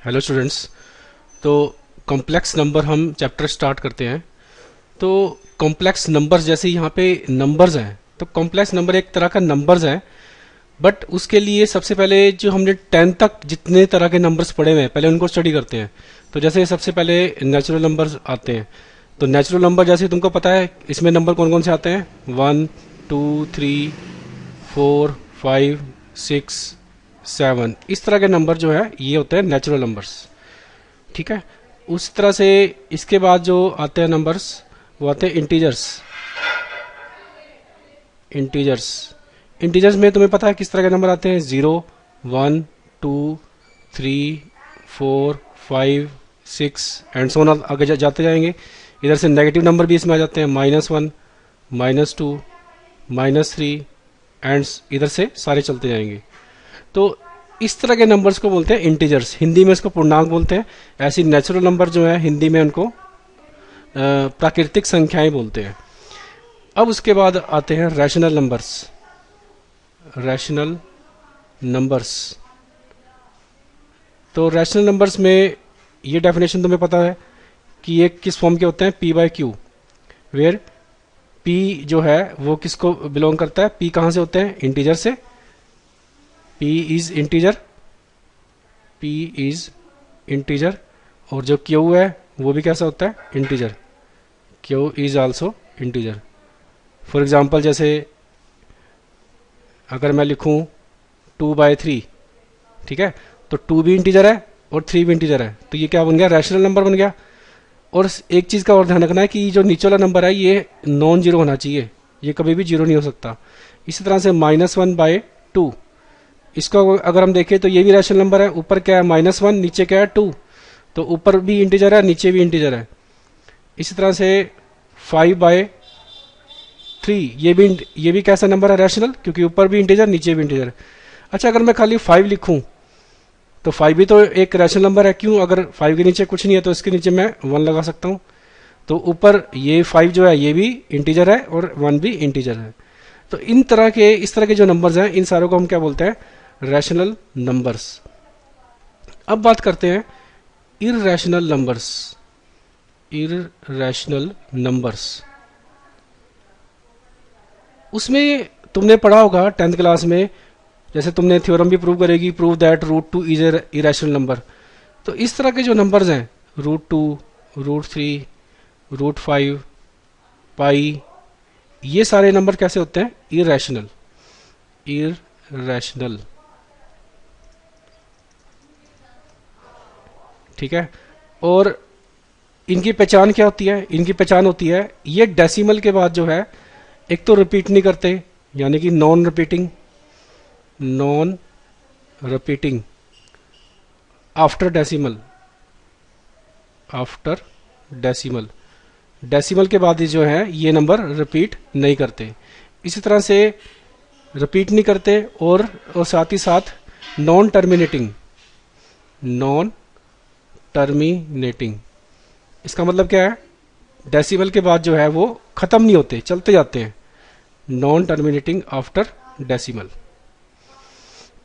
Hello students. तो complex number हम chapter start करते हैं। तो कॉम्प्लेक्स नंबर्स जैसे यहाँ पे नंबर्स हैं, तो कॉम्प्लेक्स नंबर एक तरह का नंबर्स है। बट उसके लिए सबसे पहले जो हमने 10 तक जितने तरह के नंबर्स पढ़े हुए हैं पहले उनको स्टडी करते हैं। तो जैसे सबसे पहले नेचुरल नंबर्स आते हैं। तो नेचुरल नंबर जैसे तुमको पता है इसमें नंबर कौन कौन से आते हैं, 1 2 3 4 5 6 7, इस तरह के नंबर जो है ये होते हैं नेचुरल नंबर्स। ठीक है। उस तरह से इसके बाद जो आते हैं नंबर्स वो आते हैं इंटीजर्स। इंटीजर्स इंटीजर्स में तुम्हें पता है किस तरह के नंबर आते हैं, 0 1 2 3 4 5 6 एंड सो ऑन आगे जाते जाएंगे। इधर से नेगेटिव नंबर भी इसमें आ जाते हैं, -1 -2 -3 एंड इधर से सारे चलते जाएंगे। तो इस तरह के नंबर्स को बोलते हैं इंटीजर्स, हिंदी में इसको पूर्णांक बोलते हैं। ऐसी नेचुरल नंबर जो है हिंदी में उनको प्राकृतिक संख्याएं बोलते हैं। अब उसके बाद आते हैं रैशनल नंबर्स। रैशनल नंबर्स, तो रैशनल नंबर्स में ये डेफिनेशन तुम्हें पता है कि ये किस फॉर्म के होते हैं, p/q, वेयर p जो है वो किसको बिलोंग करता है, p कहाँ से होते हैं, इंटीजर से। p is integer, p is integer. और जो q है वो भी कैसा होता है, integer, q is also integer. For example जैसे अगर मैं लिखूं 2/3, ठीक है, तो 2 भी इंटीजर है और 3 भी इंटीजर है, तो ये क्या बन गया, रैशनल नंबर बन गया। और एक चीज़ का और ध्यान रखना है कि जो नीचे वाला नंबर है ये नॉन जीरो होना चाहिए, ये कभी भी जीरो नहीं हो सकता। इसी तरह से -1/2, इसको अगर हम देखें तो ये भी रैशनल नंबर है, ऊपर क्या है -1, नीचे क्या है 2, तो ऊपर भी इंटीजर है नीचे भी इंटीजर है। इसी तरह से 5/3, ये भी कैसा नंबर है, रैशनल, क्योंकि ऊपर भी इंटीजर नीचे भी इंटीजर है। अच्छा, अगर मैं खाली 5 लिखूं तो 5 भी तो एक रैशनल नंबर है, क्यों, अगर 5 के नीचे कुछ नहीं है तो इसके नीचे मैं 1 लगा सकता हूं। तो ऊपर ये 5 जो है ये भी इंटीजर है और 1 भी इंटीजर है। तो इस तरह के जो नंबर्स हैं इन सारों को हम क्या बोलते हैं, रैशनल नंबर्स। अब बात करते हैं इररैशनल नंबर्स। इररैशनल नंबर्स, उसमें तुमने पढ़ा होगा 10th क्लास में, जैसे तुमने थ्योरम भी प्रूव करेगी, prove that √2 is a irrational number. तो इस तरह के जो नंबर्स हैं, √2, √3, √5, पाई, ये सारे नंबर कैसे होते हैं, इररैशनल। इररैशनल, ठीक है। और इनकी पहचान क्या होती है, इनकी पहचान होती है ये डेसिमल के बाद जो है एक तो रिपीट नहीं करते, यानी कि non repeating, non repeating after decimal, after decimal, decimal के बाद जो है ये नंबर रिपीट नहीं करते। इसी तरह से रिपीट नहीं करते और साथ ही साथ नॉन टर्मिनेटिंग, नॉन टर्मिनेटिंग, इसका मतलब क्या है, डेसिमल के बाद जो है वो खत्म नहीं होते, चलते जाते हैं, नॉन टर्मिनेटिंग आफ्टर डेसिमल।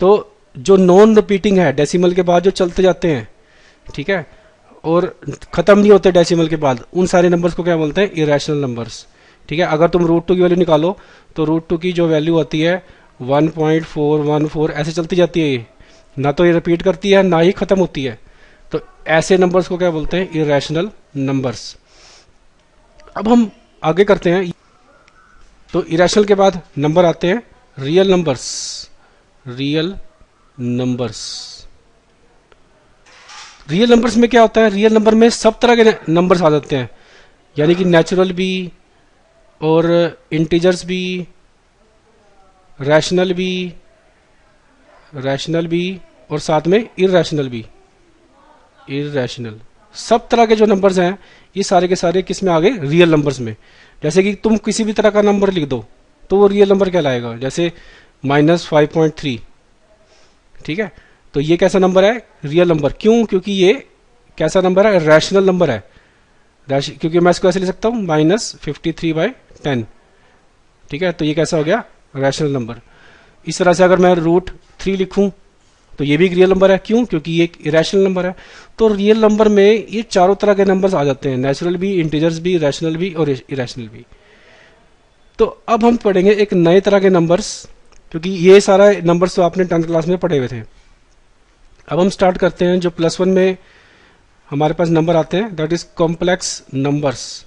तो जो नॉन रिपीटिंग है डेसिमल के बाद जो चलते जाते हैं, ठीक है, और खत्म नहीं होते डेसिमल के बाद, उन सारे नंबर्स को क्या बोलते हैं, इरेशनल नंबर्स। ठीक है, अगर तुम √2 की वैल्यू निकालो तो √2 की जो वैल्यू आती है 1.414, ऐसे चलती जाती है, ये ना तो ये रिपीट करती है ना ही खत्म होती है। तो ऐसे नंबर्स को क्या बोलते हैं, इरेशनल नंबर्स। अब हम आगे करते हैं। तो इरेशनल के बाद नंबर आते हैं real numbers. Real numbers, real numbers में क्या होता है, रियल नंबर में सब तरह के नंबर्स आ जाते हैं, यानी कि नेचुरल भी और इंटीजर्स भी, रैशनल भी और साथ में इररैशनल भी। इररैशनल, सब तरह के जो नंबर्स हैं ये सारे के सारे किस में आ गए, रियल नंबर्स में। जैसे कि तुम किसी भी तरह का नंबर लिख दो तो वो रियल नंबर कहलाएगा, जैसे -5.3, ठीक है, तो ये कैसा नंबर है, रियल नंबर, क्यों, क्योंकि ये कैसा नंबर है, रैशनल नंबर है। क्योंकि मैं इसको ऐसे लिख सकता हूँ -53/10, ठीक है, तो ये कैसा हो गया, रैशनल नंबर। इस तरह से अगर मैं √3 लिखूं तो ये भी एक रियल नंबर है। क्यों? क्योंकि ये एक इरेशनल नंबर है। तो रियल नंबर में ये चारों तरह के नंबर्स आ जाते हैं, नेचुरल भी, इंटीजर्स भी, रैशनल भी और इरेशनल भी। तो अब हम पढ़ेंगे एक नए तरह के नंबर्स, क्योंकि ये सारा नंबर्स तो आपने 10th क्लास में पढ़े हुए थे। अब हम स्टार्ट करते हैं जो +1 में हमारे पास नंबर आते हैं, that is complex numbers.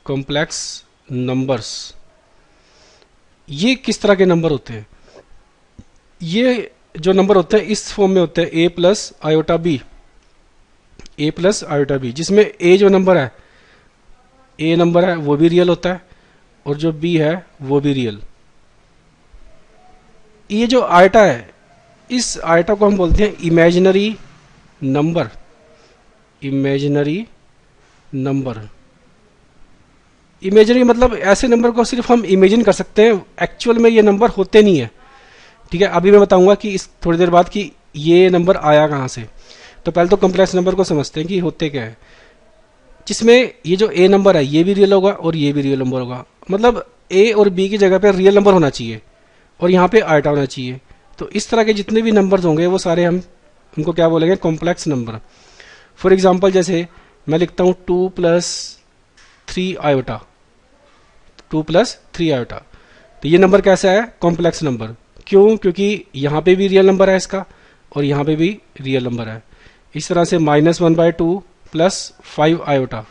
Complex numbers ये किस तरह के नंबर होते हैं? ये जो नंबर होते हैं इस फॉर्म में होते हैं a plus iota B, a plus iota B, जिसमें a जो नंबर है, a नंबर है वो भी रियल होता है और जो b है वो भी रियल। ये जो आयटा है, इस आयटा को हम बोलते हैं imaginary number. Imaginary number, imaginary मतलब ऐसे नंबर को सिर्फ हम इमेजिन कर सकते हैं, एक्चुअल में ये नंबर होते नहीं है। ठीक है, अभी मैं बताऊंगा कि इस थोड़ी देर बाद कि ये नंबर आया कहाँ से। तो पहले तो कॉम्प्लेक्स नंबर को समझते हैं कि होते क्या है, जिसमें ये जो a नंबर है ये भी रियल होगा और ये भी रियल नंबर होगा। मतलब a और b की जगह पे रियल नंबर होना चाहिए और यहाँ पे आयटा होना चाहिए। तो इस तरह के जितने भी नंबर्स होंगे वो सारे हम उनको क्या बोलेंगे? Complex number. फॉर एग्जाम्पल जैसे मैं लिखता हूँ 2 + 3 आयोटा, 2 + 3 आयोटा, तो ये नंबर कैसा है? Complex number. क्यों? क्योंकि यहाँ पे भी रियल नंबर है इसका और यहाँ पे भी रियल नंबर है। इस तरह से -1/2 + 5 आयोटा,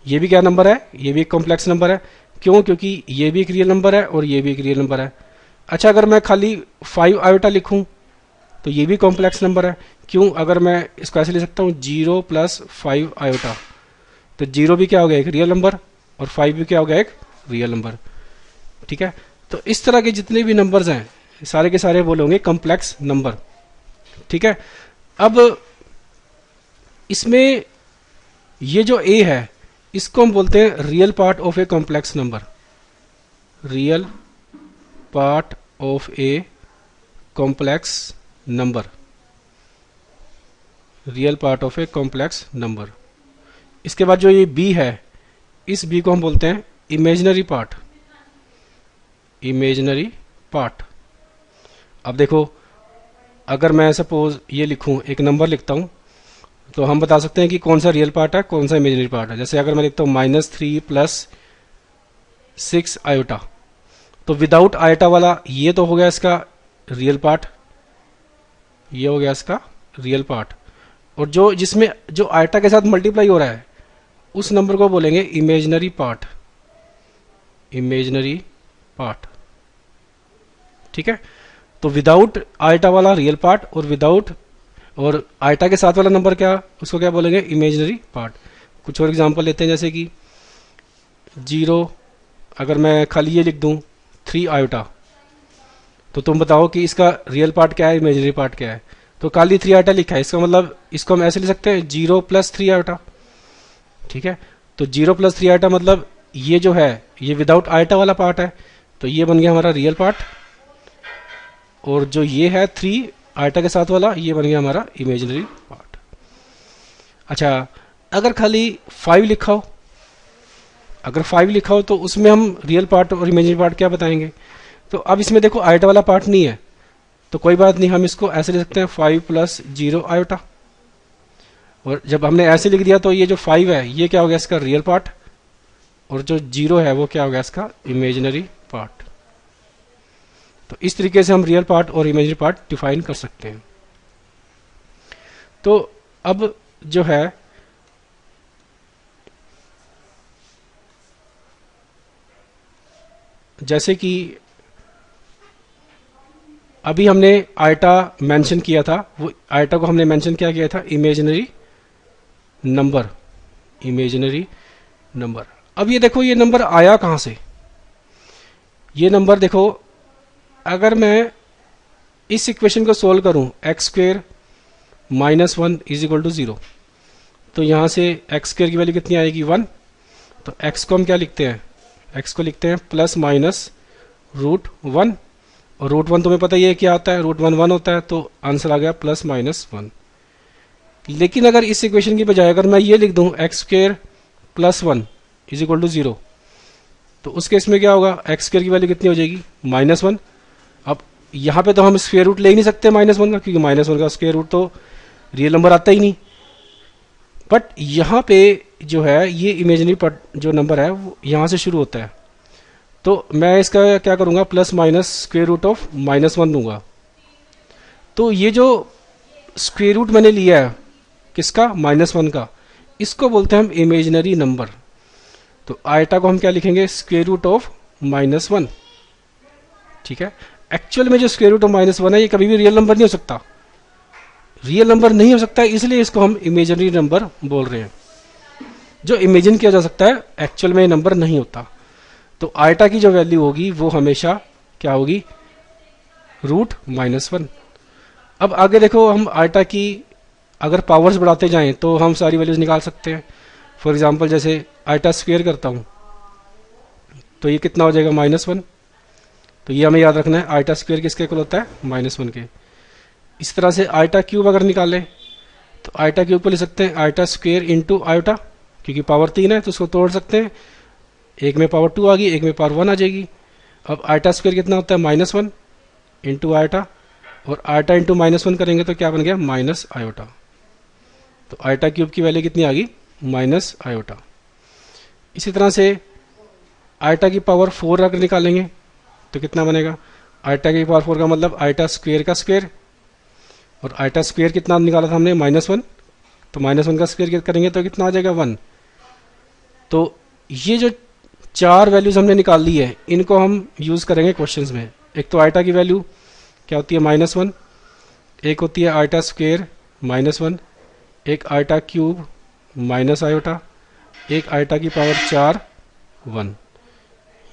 ये भी क्या नंबर है? ये भी एक कॉम्प्लेक्स नंबर है। क्यों? क्योंकि ये भी एक रियल नंबर है और ये भी एक रियल नंबर है। अच्छा, अगर मैं खाली 5 आयोटा लिखूं तो ये भी कॉम्प्लेक्स नंबर है। क्यों? अगर मैं इसको ऐसे लिख सकता हूँ 0 + 5 आयोटा, तो 0 भी क्या हो गया? एक रियल नंबर और 5 भी क्या हो गया? एक रियल नंबर। ठीक है, तो इस तरह के जितने भी नंबर्स हैं सारे के सारे बोलोगे कॉम्प्लेक्स नंबर। ठीक है, अब इसमें ये जो a है इसको हम बोलते हैं real part of a complex number. Real part of a complex number, real part of a complex number. इसके बाद जो ये b है, इस b को हम बोलते हैं इमेजिनरी पार्ट। Imaginary part. अब देखो, अगर मैं सपोज ये लिखूं, एक नंबर लिखता हूं, तो हम बता सकते हैं कि कौन सा रियल पार्ट है, कौन सा इमेजिनरी पार्ट है। जैसे अगर मैं लिखता हूं -3 + 6 आयोटा, तो विदाउट आयोटा वाला ये तो हो गया इसका रियल पार्ट, ये हो गया इसका रियल पार्ट। और जो जिसमें जो आयोटा के साथ मल्टीप्लाई हो रहा है उस नंबर को बोलेंगे इमेजिनरी पार्ट। Imaginary part. ठीक है, तो विदाउट आयटा वाला रियल पार्ट और विदाउट और आयटा के साथ वाला नंबर क्या, उसको क्या बोलेंगे? Imaginary part. कुछ और एग्जांपल लेते हैं, जैसे कि 0, अगर मैं खाली ये लिख दूं 3 आयोटा, तो तुम बताओ कि इसका रियल पार्ट क्या है, इमेजिनरी पार्ट क्या है? तो खाली 3 आयोटा लिखा है, इसका मतलब इसको हम ऐसे लिख सकते हैं 0 + 3 आयोटा। ठीक है, तो 0 + 3 आयोटा मतलब ये जो है ये विदाउट आयटा वाला पार्ट है, तो ये बन गया हमारा रियल पार्ट। और जो ये है 3 आयटा के साथ वाला, ये बन गया हमारा इमेजिनरी पार्ट। अच्छा, अगर खाली 5 लिखा हो, अगर 5 लिखा हो तो उसमें हम रियल पार्ट और इमेजिनरी पार्ट क्या बताएंगे? तो अब इसमें देखो आयटा वाला पार्ट नहीं है, तो कोई बात नहीं, हम इसको ऐसे लिख सकते हैं 5 + 0 आयोटा। और जब हमने ऐसे लिख दिया तो ये जो 5 है ये क्या हो गया? इसका रियल पार्ट, और जो 0 है वो क्या हो गया? इसका इमेजिनरी पार्ट। तो इस तरीके से हम रियल पार्ट और इमेजिनरी पार्ट डिफाइन कर सकते हैं। तो अब जो है जैसे कि अभी हमने आयटा मेंशन किया था, वो आयटा को हमने मेंशन क्या किया था? Imaginary number. Imaginary number. अब ये देखो, ये नंबर आया कहां से? ये नंबर देखो, अगर मैं इस इक्वेशन को सोल्व करूं x² - 1 = 0, तो यहां से x² की वैल्यू कितनी आएगी? 1। तो x को हम क्या लिखते हैं? x को लिखते हैं ±√1, और √1 तुम्हें पता ही है क्या आता है, √1 1 होता है, तो आंसर आ गया +-1। लेकिन अगर इस इक्वेशन की बजाय अगर मैं ये लिख दूं x² + 1 = 0, तो उस केस में क्या होगा? x² की वैल्यू कितनी हो जाएगी? -1। अब यहाँ पे तो हम स्क्वायर रूट ले ही नहीं सकते -1 का, क्योंकि -1 का स्क्वायर रूट तो रियल नंबर आता ही नहीं। बट यहाँ पे जो है ये इमेजिनरी जो नंबर है वो यहाँ से शुरू होता है, तो मैं इसका क्या करूँगा, plus minus square root of -1 दूंगा। तो ये जो स्क्वायर रूट मैंने लिया है किसका, -1 का, इसको बोलते हैं हम इमेजिनरी नंबर। तो आयटा को हम क्या लिखेंगे, स्क्वायर रूट ऑफ -1। ठीक है, एक्चुअल में जो स्क्वायर रूट ऑफ -1 है ये कभी भी रियल नंबर नहीं हो सकता, रियल नंबर नहीं हो सकता, इसलिए इसको हम इमेजिनरी नंबर बोल रहे हैं। जो इमेजिन किया जा सकता है एक्चुअल में नंबर नहीं होता। तो आयटा की जो वैल्यू होगी वो हमेशा क्या होगी, √-1। अब आगे देखो, हम आयटा की अगर पावर्स बढ़ाते जाएं तो हम सारी वैल्यूज निकाल सकते हैं। फॉर एग्जांपल जैसे आयटा स्क्वायर करता हूं तो ये कितना हो जाएगा, -1। तो ये हमें याद रखना है, आयटा स्क्वायर किसके इक्वल होता है, -1 के। इस तरह से आयटा क्यूब अगर निकालें तो आयटा क्यूब को लिख सकते हैं आयटा स्क्वायर इंटू आयोटा, क्योंकि पावर 3 है तो उसको तोड़ सकते हैं, एक में पावर 2 आ गई, एक में पावर 1 आ जाएगी। अब आयटा स्क्वायर कितना होता है, -1 इंटू आयटा, और आयटा इंटू -1 करेंगे तो क्या बन गया, माइनस आयोटा। तो आयटा क्यूब की वैल्यू कितनी आ गई, माइनस आयोटा। इसी तरह से आयटा की पावर 4 अगर निकालेंगे तो कितना बनेगा, आयटा की पावर 4 का मतलब आयटा स्क्वायर का स्क्वायर, और आयटा स्क्वायर कितना निकाला था हमने, -1, तो -1 का स्क्वायर करेंगे तो कितना आ जाएगा, 1। तो ये जो 4 वैल्यूज हमने निकाल ली है इनको हम यूज करेंगे क्वेश्चंस में। एक तो आयटा की वैल्यू क्या होती है, -1, एक होती है आयटा स्क्वायर -1, एक आयटा क्यूब माइनस आयोटा, एक आयटा की पावर 4 1।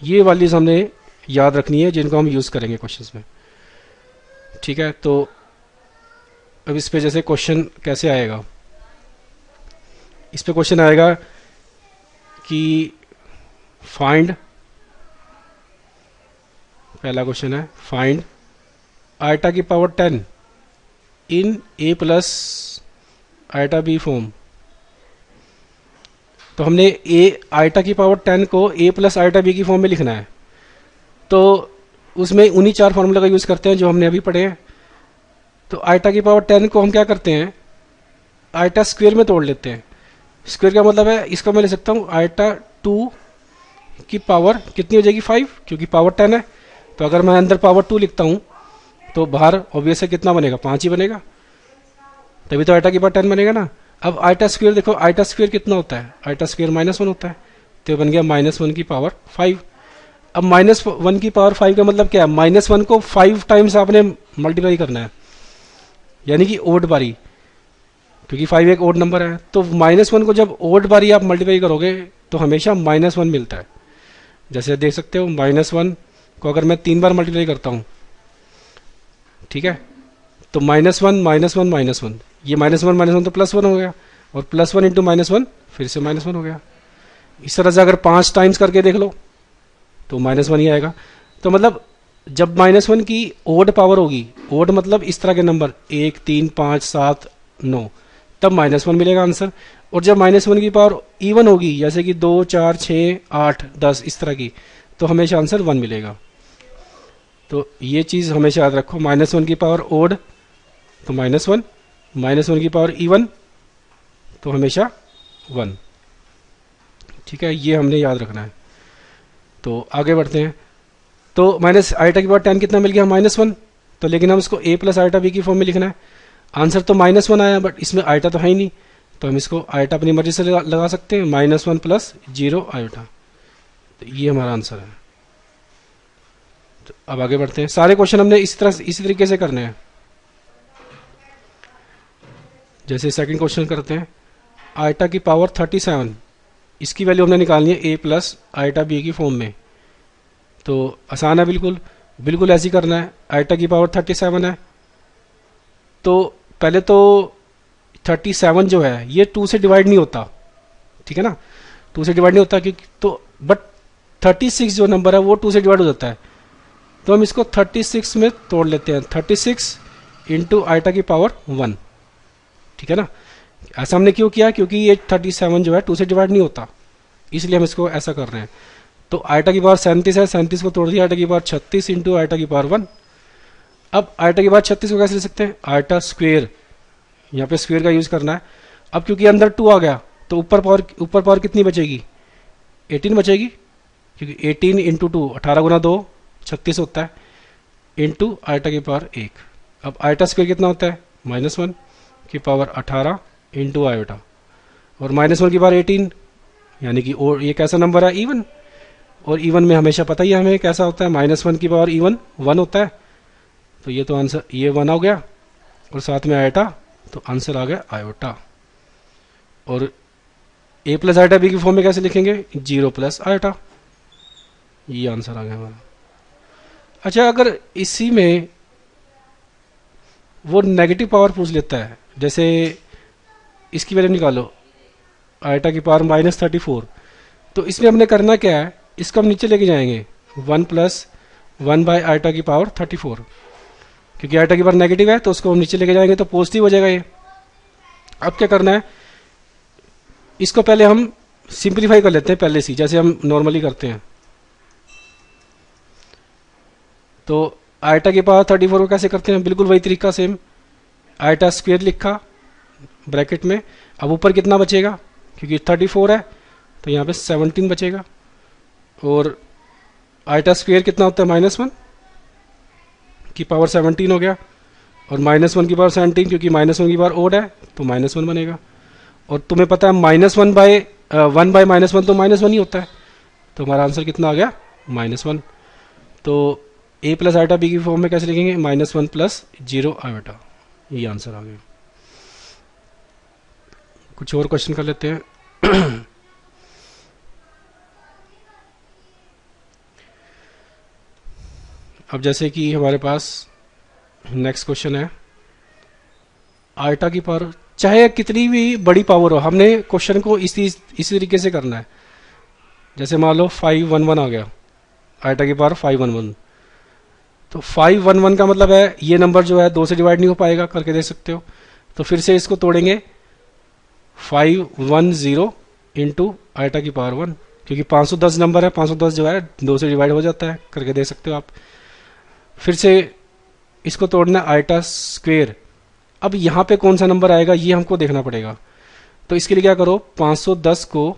ये वैल्यूज हमने याद रखनी है जिनको हम यूज करेंगे क्वेश्चंस में। ठीक है, तो अब इस पे जैसे क्वेश्चन कैसे आएगा, इस पे क्वेश्चन आएगा कि फाइंड, पहला क्वेश्चन है फाइंड आयटा की power 10 in a plus iota B form. तो हमने आयटा की पावर 10 को a प्लस आयटा बी की फॉर्म में लिखना है, तो उसमें उन्हीं 4 फॉर्मूला का यूज करते हैं जो हमने अभी पढ़े हैं। तो आयटा की पावर 10 को हम क्या करते हैं, आयटा स्क्वायर में तोड़ लेते हैं। स्क्वायर का मतलब है, इसको मैं ले सकता हूँ आयटा 2 की पावर कितनी हो जाएगी, 5, क्योंकि पावर 10 है। तो अगर मैं अंदर पावर 2 लिखता हूँ तो बाहर ऑब्वियस है कितना बनेगा, 5 ही बनेगा, तभी तो आयटा की पावर 10 बनेगा ना। अब आयटा स्क्वायर देखो, आयटा स्क्वायर कितना होता है, आयटा स्क्वायर -1 होता है, तो बन गया -1 की पावर 5। अब -1 की पावर 5 का मतलब क्या है, -1 को 5 टाइम्स आपने मल्टीप्लाई करना है, यानी कि ओड बारी, क्योंकि 5 एक ओड नंबर है। तो -1 को जब ओड बारी आप मल्टीप्लाई करोगे तो हमेशा -1 मिलता है। जैसे देख सकते हो, -1 को अगर मैं 3 बार मल्टीप्लाई करता हूँ, ठीक है, तो -1 -1 -1, ये -1 तो +1 हो गया, और +1 इंटू -1 फिर से -1 हो गया। इस तरह से अगर 5 टाइम्स करके देख लो तो -1 ही आएगा। तो मतलब जब -1 की ओड पावर होगी, ओड मतलब इस तरह के नंबर 1 3 5 7 9, तब -1 मिलेगा आंसर। और जब -1 की पावर इवन होगी, जैसे कि 2 4 6 8 10 इस तरह की, तो हमेशा आंसर 1 मिलेगा। तो ये चीज़ हमेशा याद रखो, -1 की पावर ओड तो -1, -1 की पावर इवन तो हमेशा 1। ठीक है, ये हमने याद रखना है। तो आगे बढ़ते हैं। तो माइनस आयटा की पावर 10 कितना मिल गया, -1, तो लेकिन हम इसको a प्लस आयटा बी की फॉर्म में लिखना है। आंसर तो -1 आया, बट इसमें आयटा तो है ही नहीं, तो हम इसको आयटा अपनी मर्जी से लगा सकते हैं, -1 प्लस 0 आयटा। तो ये हमारा आंसर है। तो अब आगे बढ़ते हैं। सारे क्वेश्चन हमने इसी तरीके से करने हैं। जैसे सेकंड क्वेश्चन करते हैं, आयटा की पावर 37, इसकी वैल्यू हमने निकालनी है a प्लस आयटा बी की फॉर्म में। तो आसान है, बिल्कुल ऐसे ही करना है। आयटा की पावर 37 है, तो पहले तो 37 जो है ये 2 से डिवाइड नहीं होता, ठीक है ना, 2 से डिवाइड नहीं होता, क्योंकि तो बट 36 जो नंबर है वो 2 से डिवाइड हो जाता है। तो हम इसको 36 में तोड़ लेते हैं, 36 इंटू आयटा की पावर 1, ठीक है ना। ऐसा हमने क्यों किया, क्योंकि ये 37 जो है 2 से डिवाइड नहीं होता, इसलिए हम इसको ऐसा कर रहे हैं। तो आयटा की पावर 37 है, 37 को तोड़ दिया, आयटा की पावर 36 इंटू आयटा की पावर 1। अब आयटा के बाद 36 को कैसे लिख सकते हैं, आयटा स्क्वेयर, यहाँ पे स्क्वेयर का यूज करना है। अब क्योंकि अंदर 2 आ गया तो ऊपर पावर कितनी बचेगी, 18 बचेगी, क्योंकि 18 इंटू 2 18 गुना 2 36 होता है, इंटू आयटा की पावर 1। अब आयटा स्क्वेयर कितना होता है, -1 की पावर 18 इंटू आयोटा, और -1 की पावर 18, यानी कि और ये कैसा नंबर है, इवन। और इवन में हमेशा पता ही है हमें कैसा होता है, -1 की पावर इवन 1 होता है। तो ये तो आंसर, ये 1 हो गया और साथ में आयोटा, तो आंसर आ गया आयोटा। और a प्लस आयोटा b की फॉर्म में कैसे लिखेंगे, 0 प्लस आयोटा, ये आंसर आ गया हमारा। अच्छा, अगर इसी में वो नेगेटिव पावर पूछ लेता है, जैसे इसकी वैल्यू निकालो, आयटा की पावर -34, तो इसमें हमने करना क्या है, इसको हम नीचे लेके जाएंगे, 1 प्लस 1 बाय आयटा की पावर 34, क्योंकि आयटा की पावर नेगेटिव है तो उसको हम नीचे लेके जाएंगे तो पॉजिटिव हो जाएगा ये। अब क्या करना है, इसको पहले हम सिंप्लीफाई कर लेते हैं पहले से, जैसे हम नॉर्मली करते हैं। तो आयटा की पावर 34 को कैसे करते हैं, बिल्कुल वही तरीका सेम, आयटा स्क्वेयर लिखा ब्रैकेट में, अब ऊपर कितना बचेगा, क्योंकि 34 है तो यहाँ पे 17 बचेगा, और आयटा स्क्वेयर कितना होता है, -1 की पावर 17 हो गया, और -1 की पावर 17, क्योंकि -1 की पावर ओड है तो -1 बनेगा। और तुम्हें पता है -1 बाय 1 बाय -1 तो -1 ही होता है, तो हमारा आंसर कितना आ गया, -1। तो a प्लस आयोटा b की फॉर्म में कैसे लिखेंगे, -1 प्लस 0 आयोटा, ये आंसर आ गया। कुछ और क्वेश्चन कर लेते हैं। अब जैसे कि हमारे पास नेक्स्ट क्वेश्चन है, आयटा की पावर, चाहे कितनी भी बड़ी पावर हो, हमने क्वेश्चन को इसी तरीके से करना है। जैसे मान लो 511 आ गया, आयटा की पावर 511, तो 511 का मतलब है ये नंबर जो है 2 से डिवाइड नहीं हो पाएगा, करके देख सकते हो। तो फिर से इसको तोड़ेंगे, 510 इंटू आयटा की पावर 1, क्योंकि 510 नंबर है, 510 जो है 2 से डिवाइड हो जाता है, करके देख सकते हो आप। फिर से इसको तोड़ना आयटा स्क्वेयर, अब यहाँ पे कौन सा नंबर आएगा ये हमको देखना पड़ेगा। तो इसके लिए क्या करो, 510 को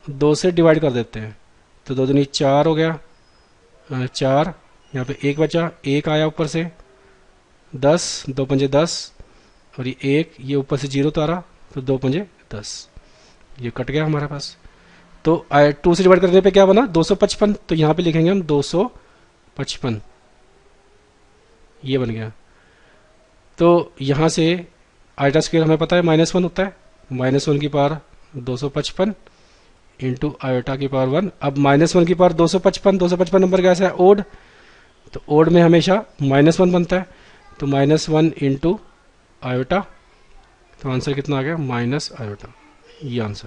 2 से डिवाइड कर देते हैं, तो 2 दूनी 4 हो गया, 4, यहाँ पे 1 बचा, 1 आया ऊपर से, 10, 2 पंजे 10, और ये 1, ये ऊपर से 0 उतारा, तो 2 पंजे 10, ये कट गया हमारे पास। तो 2 से डिवाइड करने पे क्या बना, 255, तो यहाँ पे लिखेंगे हम 255, ये बन गया। तो यहाँ से आयटा स्क्वायर हमें पता है -1 होता है, -1 की पावर 255 इंटू आयोटा की पावर 1। अब -1 की पावर 255 नंबर कैसा है, ओड, तो ओड में हमेशा -1 बनता है, तो -1 इंटू आयोटा, तो आंसर कितना आ गया, माइनस आयोटा, ये आंसर।